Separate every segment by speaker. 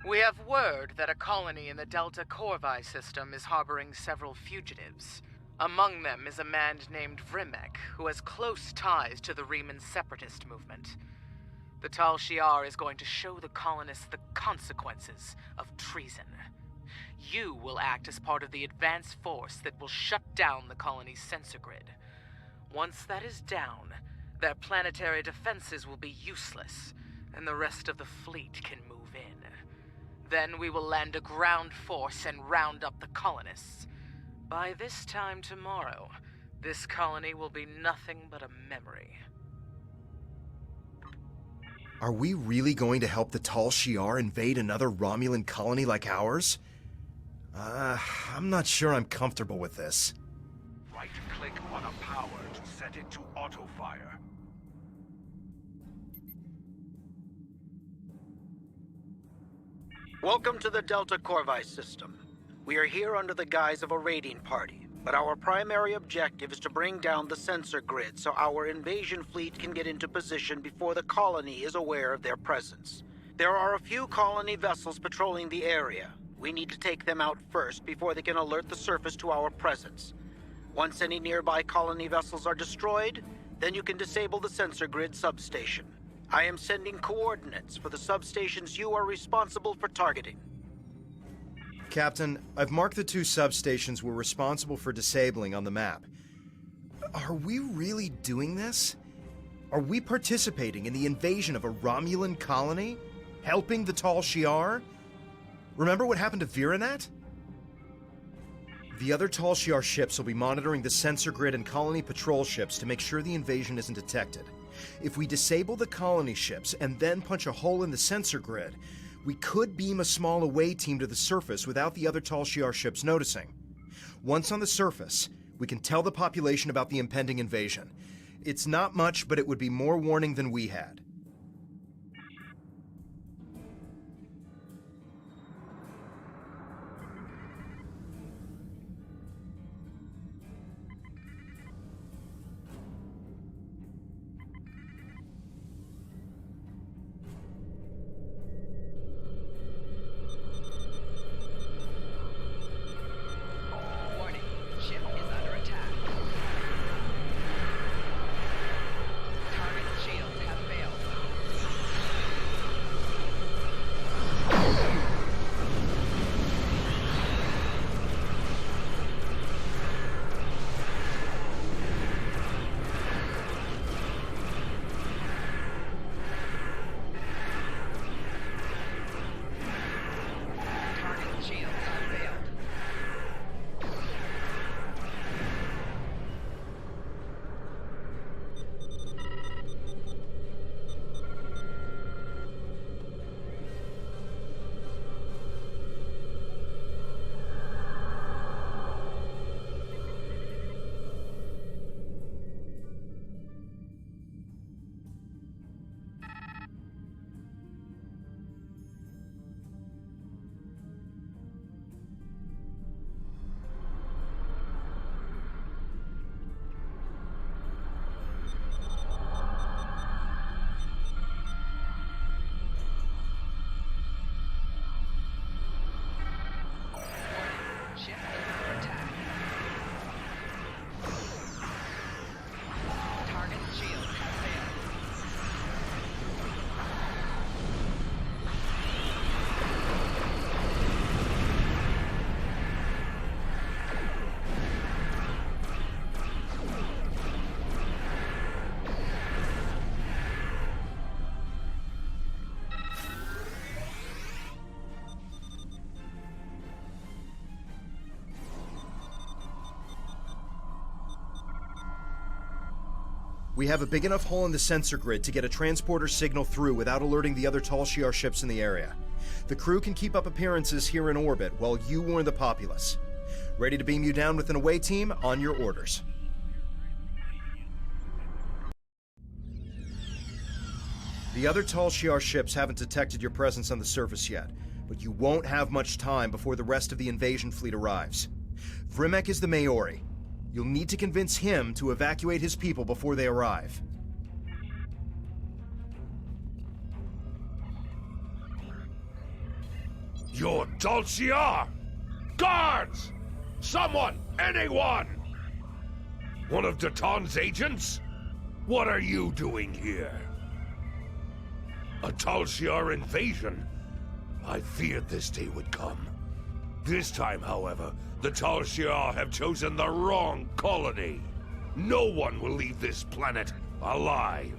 Speaker 1: We have word that a colony in the Delta Corvi system is harboring several fugitives. Among them is a man named Vrimek, who has close ties to the Riemann separatist movement. The Tal Shiar is going to show the colonists the consequences of treason. You will act as part of the advance force that will shut down the colony's sensor grid. Once that is down, their planetary defenses will be useless, and the rest of the fleet can move in. Then we will land a ground force and round up the colonists. By this time tomorrow, this colony will be nothing but a memory.
Speaker 2: Are we really going to help the Tal Shiar invade another Romulan colony like ours? I'm not sure I'm comfortable with this.
Speaker 3: Right-click on a power to set it to auto-fire.
Speaker 4: Welcome to the Delta Corvi system. We are here under the guise of a raiding party, but our primary objective is to bring down the sensor grid so our invasion fleet can get into position before the colony is aware of their presence. There are a few colony vessels patrolling the area. We need to take them out first before they can alert the surface to our presence. Once any nearby colony vessels are destroyed, then you can disable the sensor grid substation. I am sending coordinates for the substations you are responsible for targeting.
Speaker 2: Captain, I've marked the 2 substations we're responsible for disabling on the map. Are we really doing this? Are we participating in the invasion of a Romulan colony? Helping the Tal Shiar? Remember what happened to Viranet? The other Tal Shiar ships will be monitoring the sensor grid and colony patrol ships to make sure the invasion isn't detected. If we disable the colony ships and then punch a hole in the sensor grid, we could beam a small away team to the surface without the other Tal Shiar ships noticing. Once on the surface, we can tell the population about the impending invasion. It's not much, but it would be more warning than we had. We have a big enough hole in the sensor grid to get a transporter signal through without alerting the other Tal Shiar ships in the area. The crew can keep up appearances here in orbit while you warn the populace. Ready to beam you down with an away team on your orders. The other Tal Shiar ships haven't detected your presence on the surface yet, but you won't have much time before the rest of the invasion fleet arrives. Vrimek is the Maori. You'll need to convince him to evacuate his people before they arrive.
Speaker 3: You're Tal Shiar! Guards! Someone! Anyone! One of Datan's agents? What are you doing here? A Tal Shiar invasion? I feared this day would come. This time, however, the Tal Shiar have chosen the wrong colony. No one will leave this planet alive.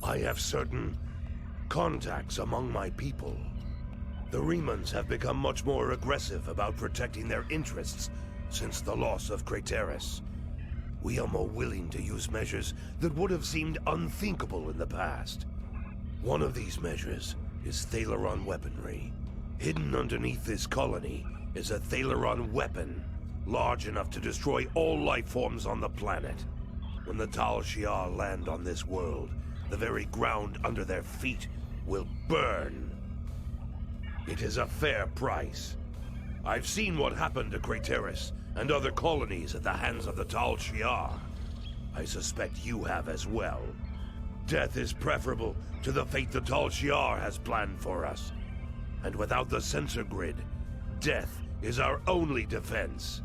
Speaker 3: I have certain contacts among my people. The Remans have become much more aggressive about protecting their interests since the loss of Craterus. We are more willing to use measures that would have seemed unthinkable in the past. One of these measures is Thalaron weaponry. Hidden underneath this colony is a Thalaron weapon, large enough to destroy all life forms on the planet. When the Tal Shiar land on this world, the very ground under their feet will burn. It is a fair price. I've seen what happened to Craterus and other colonies at the hands of the Tal Shiar. I suspect you have as well. Death is preferable to the fate the Tal Shiar has planned for us. And without the sensor grid, death is our only defense.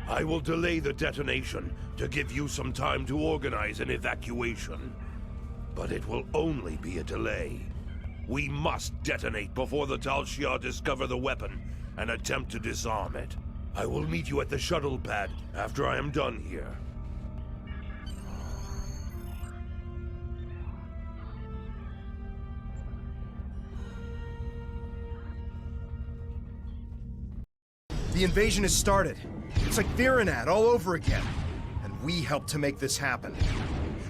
Speaker 3: I will delay the detonation to give you some time to organize an evacuation. But it will only be a delay. We must detonate before the Tal Shiar discover the weapon and attempt to disarm it. I will meet you at the shuttle pad after I am done here.
Speaker 2: The invasion has started. It's like Virenat all over again. And we helped to make this happen.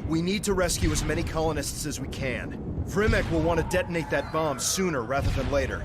Speaker 2: We need to rescue as many colonists as we can. Vrimek will want to detonate that bomb sooner rather than later.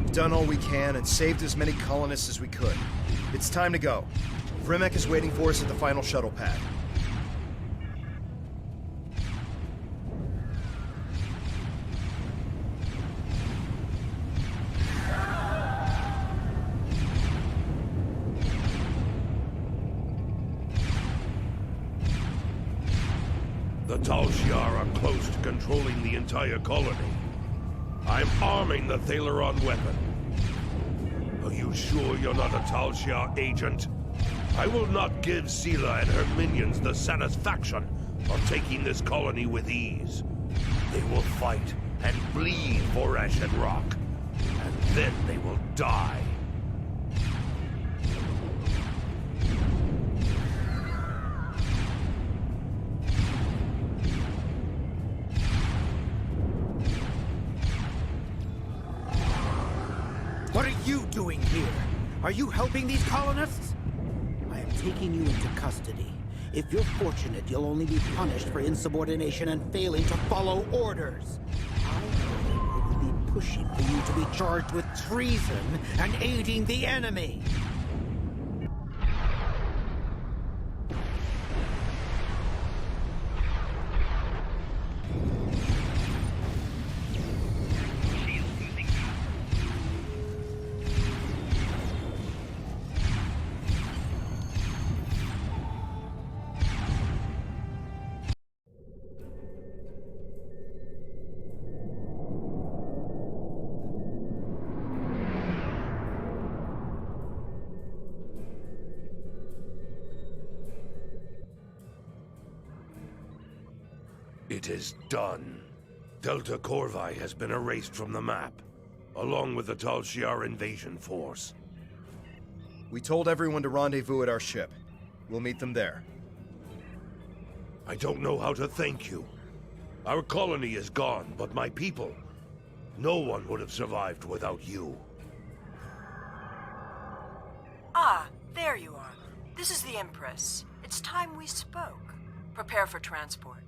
Speaker 2: We've done all we can and saved as many colonists as we could. It's time to go. Vrimek is waiting for us at the final shuttle pad.
Speaker 3: The Tal Shiar are close to controlling the entire colony. I'm arming the Thaleron weapon. Are you sure you're not a Tal Shiar agent? I will not give Sela and her minions the satisfaction of taking this colony with ease. They will fight and bleed for Ash and Rock, and then they will die.
Speaker 4: What are you doing here? Are you helping these colonists? I am taking you into custody. If you're fortunate, you'll only be punished for insubordination and failing to follow orders. I will be pushing for you to be charged with treason and aiding the enemy.
Speaker 3: It is done. Delta Corvi has been erased from the map, along with the Tal Shiar invasion force.
Speaker 2: We told everyone to rendezvous at our ship. We'll meet them there.
Speaker 3: I don't know how to thank you. Our colony is gone, but my people... No one would have survived without you.
Speaker 5: Ah, there you are. This is the Empress. It's time we spoke. Prepare for transport.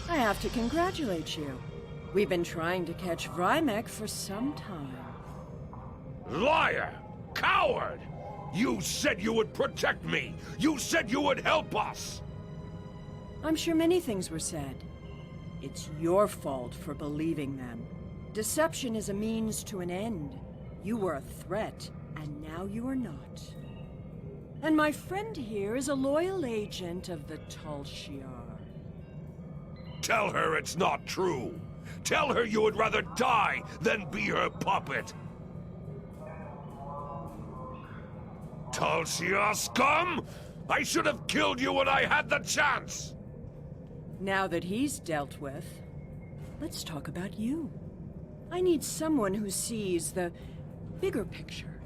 Speaker 5: I have to congratulate you. We've been trying to catch Vrimek for some time.
Speaker 3: Liar! Coward! You said you would protect me! You said you would help us!
Speaker 5: I'm sure many things were said. It's your fault for believing them. Deception is a means to an end. You were a threat, and now you are not. And my friend here is a loyal agent of the Tal Shiar.
Speaker 3: Tell her it's not true! Tell her you would rather die than be her puppet! Tal Shiar scum! I should have killed you when I had the chance!
Speaker 5: Now that he's dealt with, let's talk about you. I need someone who sees the bigger picture,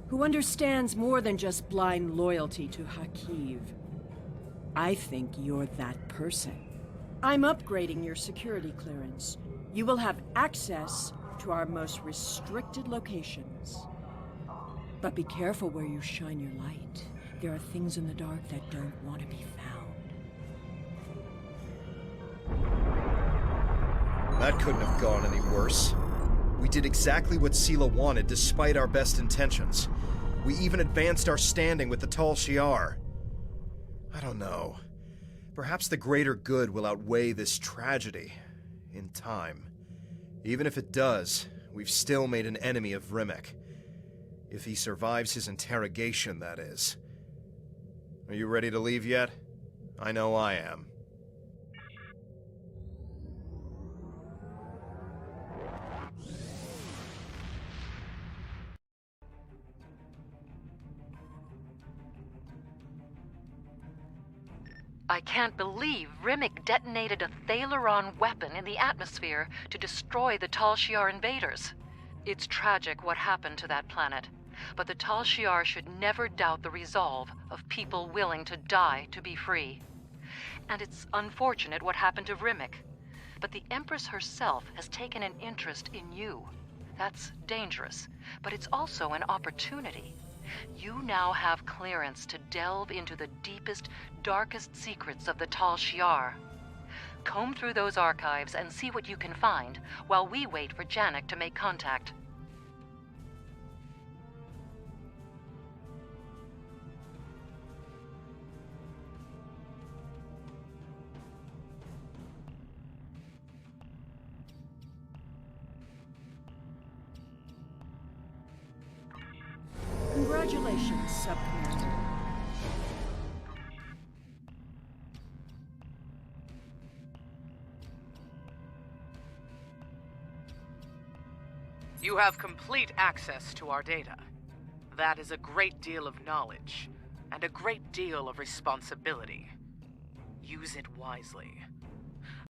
Speaker 5: who understands more than just blind loyalty to Hakiv. I think you're that person. I'm upgrading your security clearance. You will have access to our most restricted locations. But be careful where you shine your light. There are things in the dark that don't want to be found.
Speaker 2: That couldn't have gone any worse. We did exactly what Sela wanted despite our best intentions. We even advanced our standing with the Tal Shiar. I don't know. Perhaps the greater good will outweigh this tragedy in time. Even if it does, we've still made an enemy of Vrimek. If he survives his interrogation, that is. Are you ready to leave yet? I know I am.
Speaker 6: I can't believe Vrimek detonated a Thaleron weapon in the atmosphere to destroy the Tal Shiar invaders. It's tragic what happened to that planet, but the Tal Shiar should never doubt the resolve of people willing to die to be free. And it's unfortunate what happened to Vrimek, but the Empress herself has taken an interest in you. That's dangerous, but it's also an opportunity. You now have clearance to delve into the deepest, darkest secrets of the Tal Shiar. comb through those archives and see what you can find, while we wait for Janek to make contact.
Speaker 5: Congratulations, Sub-Commander.
Speaker 1: You have complete access to our data. That is a great deal of knowledge, and a great deal of responsibility. Use it wisely.